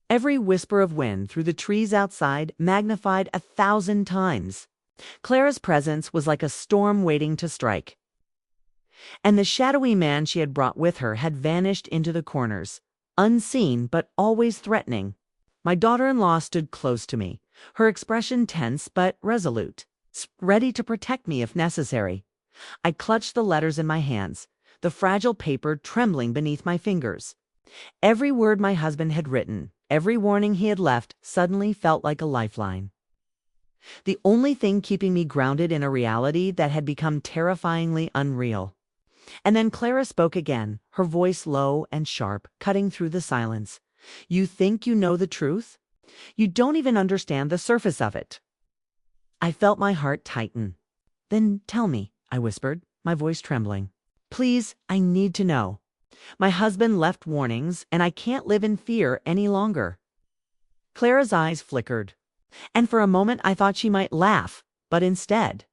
every whisper of wind through the trees outside magnified 1,000 times. Clara's presence was like a storm waiting to strike. And the shadowy man she had brought with her had vanished into the corners, unseen but always threatening. My daughter-in-law stood close to me, her expression tense but resolute, ready to protect me if necessary. I clutched the letters in my hands, the fragile paper trembling beneath my fingers. Every word my husband had written, every warning he had left, suddenly felt like a lifeline. The only thing keeping me grounded in a reality that had become terrifyingly unreal. And then Clara spoke again, her voice low and sharp, cutting through the silence. "You think you know the truth? You don't even understand the surface of it." I felt my heart tighten. "Then tell me," I whispered, my voice trembling. "Please, I need to know. My husband left warnings, and I can't live in fear any longer." Clara's eyes flickered, and for a moment I thought she might laugh, but instead,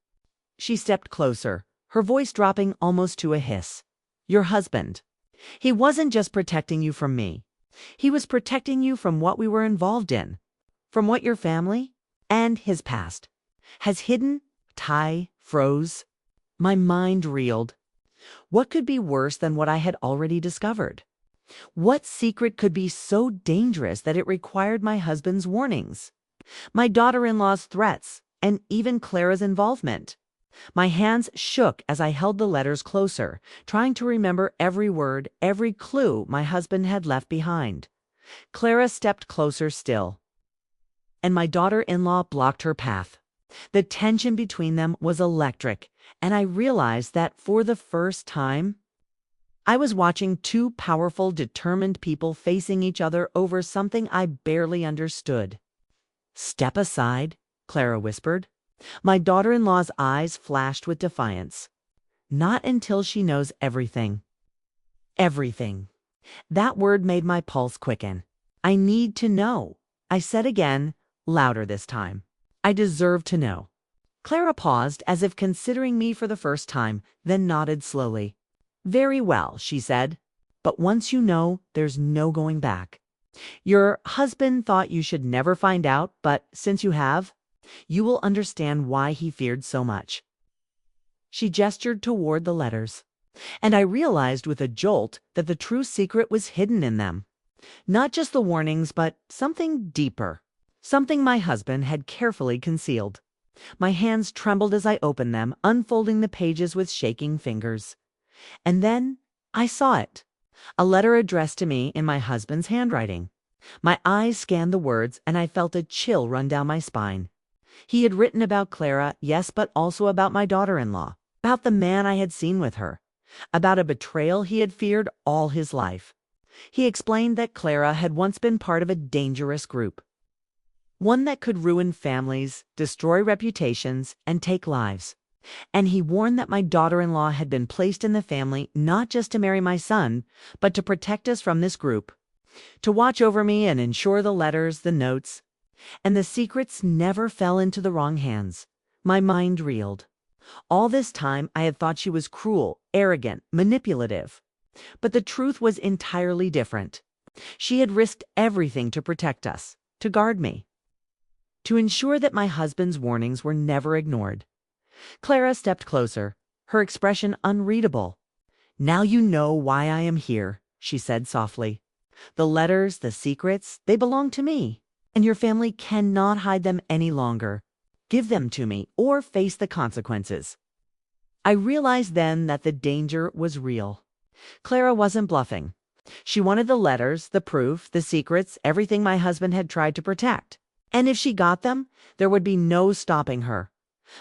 she stepped closer, her voice dropping almost to a hiss. "Your husband. He wasn't just protecting you from me. He was protecting you from what we were involved in, from what your family and his past has hidden." Ty froze. My mind reeled. What could be worse than what I had already discovered? What secret could be so dangerous that it required my husband's warnings, my daughter-in-law's threats, and even Clara's involvement? My hands shook as I held the letters closer, trying to remember every word, every clue my husband had left behind. Clara stepped closer still. and my daughter-in-law blocked her path. The tension between them was electric, and I realized that for the first time, I was watching two powerful, determined people facing each other over something I barely understood. "Step aside," Clara whispered. My daughter-in-law's eyes flashed with defiance. "Not until she knows everything." Everything. That word made my pulse quicken. "I need to know," I said again, louder this time. "I deserve to know." Clara paused as if considering me for the first time, then nodded slowly. "Very well," she said. "But once you know, there's no going back. Your husband thought you should never find out, but since you have, you will understand why he feared so much." She gestured toward the letters, and I realized with a jolt that the true secret was hidden in them. Not just the warnings, but something deeper. Something my husband had carefully concealed. My hands trembled as I opened them, unfolding the pages with shaking fingers. And then I saw it. A letter addressed to me in my husband's handwriting. My eyes scanned the words, and I felt a chill run down my spine. He had written about Clara, yes, but also about my daughter-in-law, about the man I had seen with her, about a betrayal he had feared all his life. He explained that Clara had once been part of a dangerous group, one that could ruin families, destroy reputations, and take lives. And he warned that my daughter-in-law had been placed in the family not just to marry my son, but to protect us from this group, to watch over me and ensure the letters, the notes, and the secrets never fell into the wrong hands. My mind reeled. All this time I had thought she was cruel, arrogant, manipulative. But the truth was entirely different. She had risked everything to protect us, to guard me, to ensure that my husband's warnings were never ignored. Clara stepped closer, her expression unreadable. "Now you know why I am here," she said softly. "The letters, the secrets, they belong to me, and your family cannot hide them any longer. Give them to me or face the consequences." I realized then that the danger was real. Clara wasn't bluffing. She wanted the letters, the proof, the secrets, everything my husband had tried to protect. And if she got them, there would be no stopping her.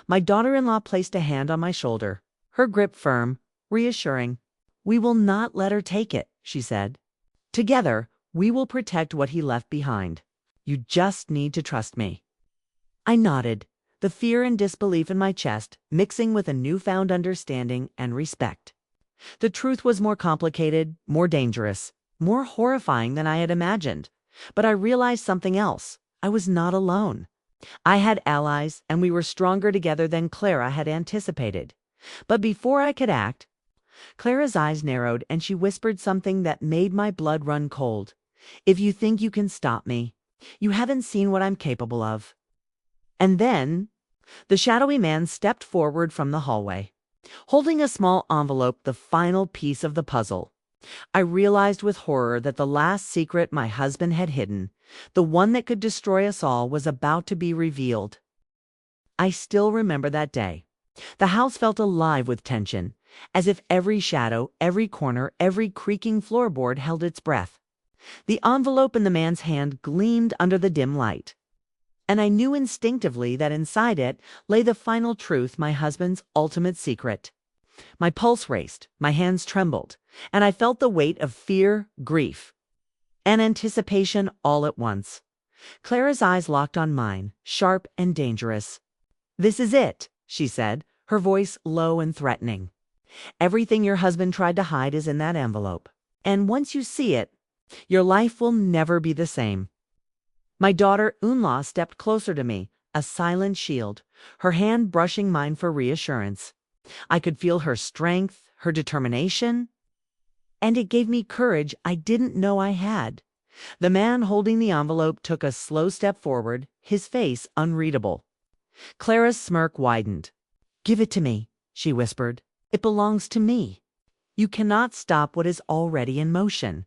My daughter-in-law placed a hand on my shoulder, her grip firm, reassuring. "We will not let her take it," she said. "Together, we will protect what he left behind. You just need to trust me." I nodded, the fear and disbelief in my chest mixing with a newfound understanding and respect. The truth was more complicated, more dangerous, more horrifying than I had imagined. But I realized something else. I was not alone. I had allies, and we were stronger together than Clara had anticipated. But before I could act, Clara's eyes narrowed and she whispered something that made my blood run cold. "If you think you can stop me, you haven't seen what I'm capable of." And then the shadowy man stepped forward from the hallway, holding a small envelope, the final piece of the puzzle. I realized with horror that the last secret my husband had hidden, the one that could destroy us all, was about to be revealed. I still remember that day. The house felt alive with tension, as if every shadow, every corner, every creaking floorboard held its breath. The envelope in the man's hand gleamed under the dim light, and I knew instinctively that inside it lay the final truth, my husband's ultimate secret. My pulse raced, my hands trembled, and I felt the weight of fear, grief, and anticipation all at once. Clara's eyes locked on mine, sharp and dangerous. "This is it," she said, her voice low and threatening. "Everything your husband tried to hide is in that envelope. And once you see it, your life will never be the same." My daughter-in-law stepped closer to me, a silent shield, her hand brushing mine for reassurance. I could feel her strength, her determination, and it gave me courage I didn't know I had. The man holding the envelope took a slow step forward, his face unreadable. Clara's smirk widened. "Give it to me," she whispered. "It belongs to me. You cannot stop what is already in motion."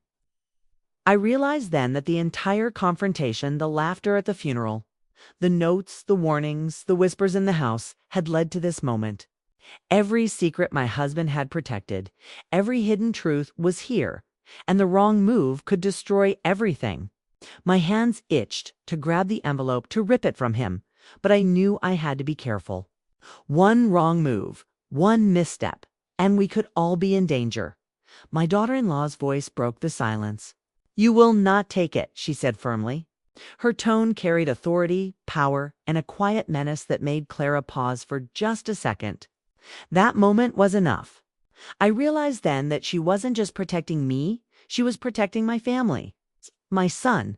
I realized then that the entire confrontation, the laughter at the funeral, the notes, the warnings, the whispers in the house, had led to this moment. Every secret my husband had protected, every hidden truth was here, and the wrong move could destroy everything. My hands itched to grab the envelope to rip it from him, but I knew I had to be careful. One wrong move, one misstep, and we could all be in danger. My daughter-in-law's voice broke the silence. "You will not take it," she said firmly. Her tone carried authority, power, and a quiet menace that made Clara pause for just a second. That moment was enough. I realized then that she wasn't just protecting me, she was protecting my family, my son,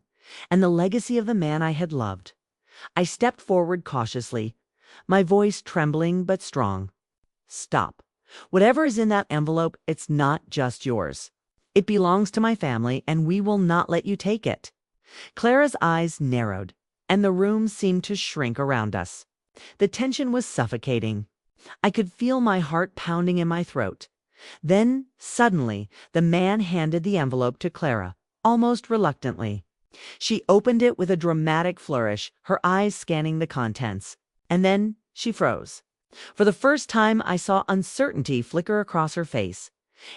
and the legacy of the man I had loved. I stepped forward cautiously, my voice trembling but strong. "Stop. Whatever is in that envelope, it's not just yours. It belongs to my family, and we will not let you take it." Clara's eyes narrowed, and the room seemed to shrink around us. The tension was suffocating. I could feel my heart pounding in my throat. Then, suddenly, the man handed the envelope to Clara, almost reluctantly. She opened it with a dramatic flourish, her eyes scanning the contents. And then she froze. For the first time, I saw uncertainty flicker across her face.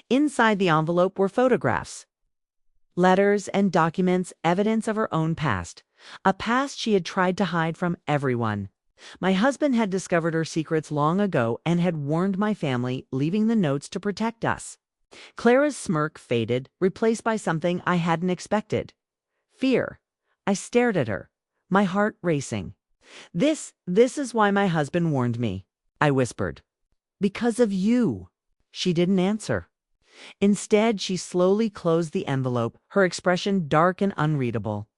Inside the envelope were photographs, letters and documents, evidence of her own past, a past she had tried to hide from everyone. My husband had discovered her secrets long ago and had warned my family, leaving the notes to protect us. Clara's smirk faded, replaced by something I hadn't expected. Fear. I stared at her, my heart racing. This is why my husband warned me," I whispered. "Because of you." She didn't answer. Instead, she slowly closed the envelope, her expression dark and unreadable.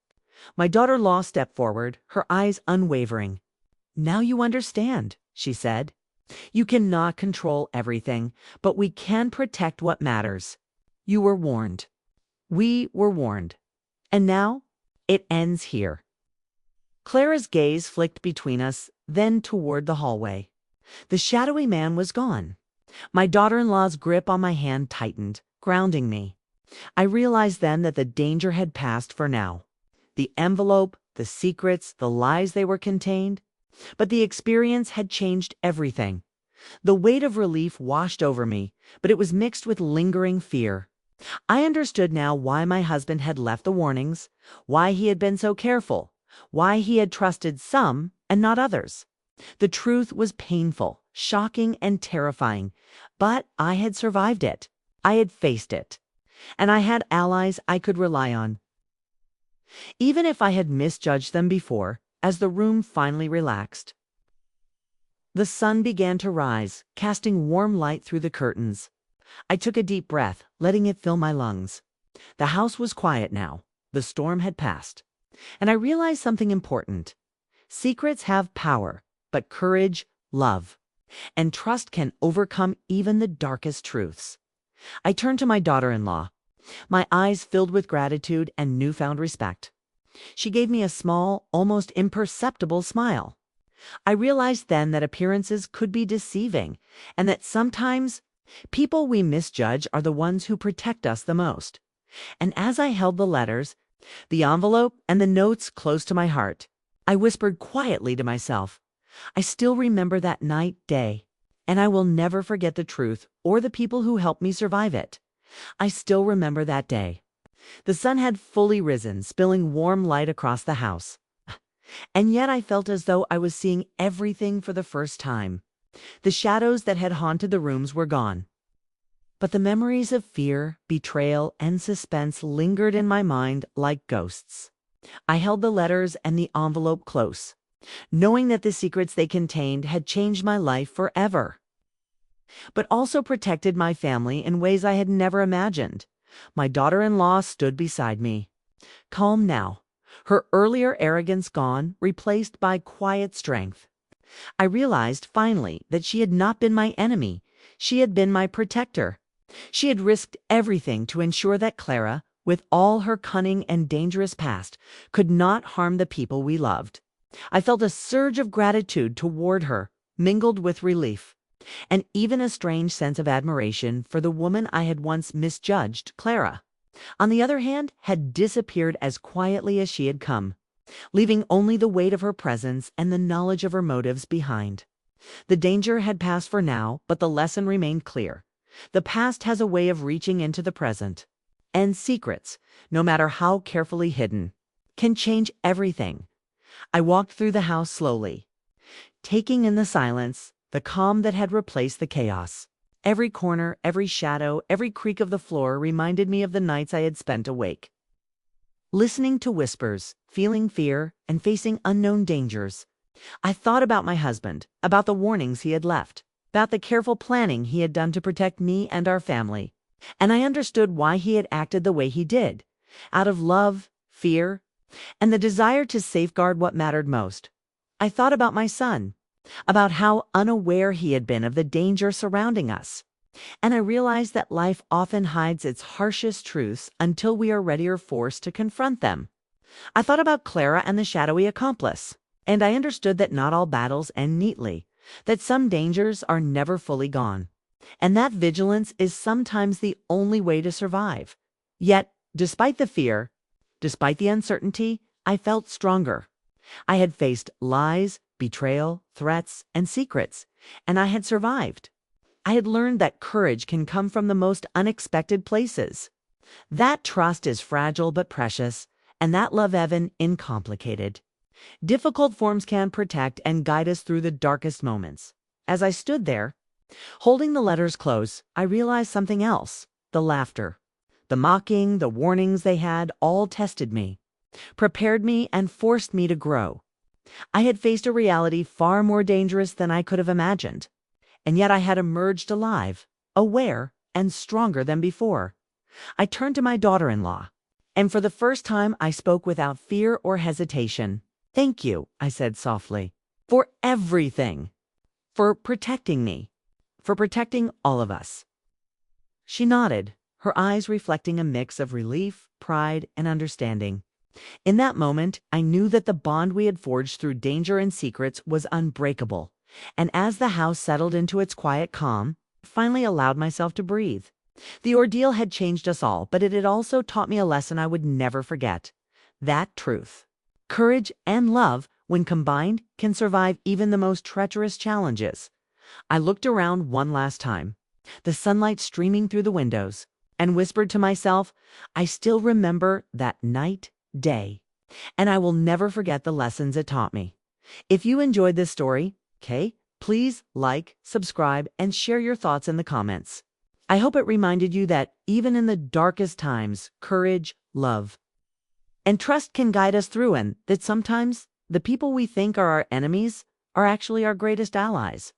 My daughter-in-law stepped forward, her eyes unwavering. "Now you understand," she said. "You cannot control everything, but we can protect what matters. You were warned. We were warned. And now, it ends here." Clara's gaze flicked between us, then toward the hallway. The shadowy man was gone. My daughter-in-law's grip on my hand tightened, grounding me. I realized then that the danger had passed for now. The envelope, the secrets, the lies they were contained. But the experience had changed everything. The weight of relief washed over me, but it was mixed with lingering fear. I understood now why my husband had left the warnings, why he had been so careful, why he had trusted some and not others. The truth was painful, shocking, and terrifying, but I had survived it. I had faced it, and I had allies I could rely on. Even if I had misjudged them before, as the room finally relaxed, the sun began to rise, casting warm light through the curtains. I took a deep breath, letting it fill my lungs. The house was quiet now. The storm had passed. And I realized something important. Secrets have power, but courage, love, and trust can overcome even the darkest truths. I turned to my daughter-in-law, my eyes filled with gratitude and newfound respect. She gave me a small, almost imperceptible smile. I realized then that appearances could be deceiving, and that sometimes people we misjudge are the ones who protect us the most. And as I held the letters, the envelope, and the notes close to my heart, I whispered quietly to myself, "I still remember that night, day, and I will never forget the truth or the people who helped me survive it. I still remember that day." The sun had fully risen, spilling warm light across the house. And yet I felt as though I was seeing everything for the first time. The shadows that had haunted the rooms were gone. But the memories of fear, betrayal, and suspense lingered in my mind like ghosts. I held the letters and the envelope close, knowing that the secrets they contained had changed my life forever, but also protected my family in ways I had never imagined. My daughter-in-law stood beside me, calm now, her earlier arrogance gone, replaced by quiet strength. I realized finally that she had not been my enemy. She had been my protector. She had risked everything to ensure that Clara, with all her cunning and dangerous past, could not harm the people we loved. I felt a surge of gratitude toward her, mingled with relief, and even a strange sense of admiration for the woman I had once misjudged. Clara, on the other hand, had disappeared as quietly as she had come, leaving only the weight of her presence and the knowledge of her motives behind. The danger had passed for now, but the lesson remained clear. The past has a way of reaching into the present, and secrets, no matter how carefully hidden, can change everything. I walked through the house slowly, taking in the silence, the calm that had replaced the chaos. Every corner, every shadow, every creak of the floor reminded me of the nights I had spent awake, listening to whispers, feeling fear, and facing unknown dangers. I thought about my husband, about the warnings he had left, about the careful planning he had done to protect me and our family. And I understood why he had acted the way he did, out of love, fear, and the desire to safeguard what mattered most. I thought about my son, about how unaware he had been of the danger surrounding us. And I realized that life often hides its harshest truths until we are ready or forced to confront them. I thought about Clara and the shadowy accomplice, and I understood that not all battles end neatly, that some dangers are never fully gone, and that vigilance is sometimes the only way to survive. Yet, despite the fear, despite the uncertainty, I felt stronger. I had faced lies, betrayal, threats, and secrets, and I had survived. I had learned that courage can come from the most unexpected places. That trust is fragile but precious, and that love even incomplicated. Difficult forms can protect and guide us through the darkest moments. As I stood there, holding the letters close, I realized something else: the laughter. The mocking, the warnings they had, all tested me, prepared me, and forced me to grow. I had faced a reality far more dangerous than I could have imagined, and yet I had emerged alive, aware, and stronger than before. I turned to my daughter-in-law, and for the first time I spoke without fear or hesitation. "Thank you," I said softly, "for everything, for protecting me, for protecting all of us." She nodded, her eyes reflecting a mix of relief, pride, and understanding. In that moment, I knew that the bond we had forged through danger and secrets was unbreakable, and as the house settled into its quiet calm, I finally allowed myself to breathe. The ordeal had changed us all, but it had also taught me a lesson I would never forget: that truth. Courage and love, when combined, can survive even the most treacherous challenges. I looked around one last time, the sunlight streaming through the windows, and whispered to myself, I still remember that night, day, and I will never forget the lessons it taught me. If you enjoyed this story, please like, subscribe, and share your thoughts in the comments. I hope it reminded you that even in the darkest times, courage, love, and trust can guide us through, and that sometimes the people we think are our enemies are actually our greatest allies.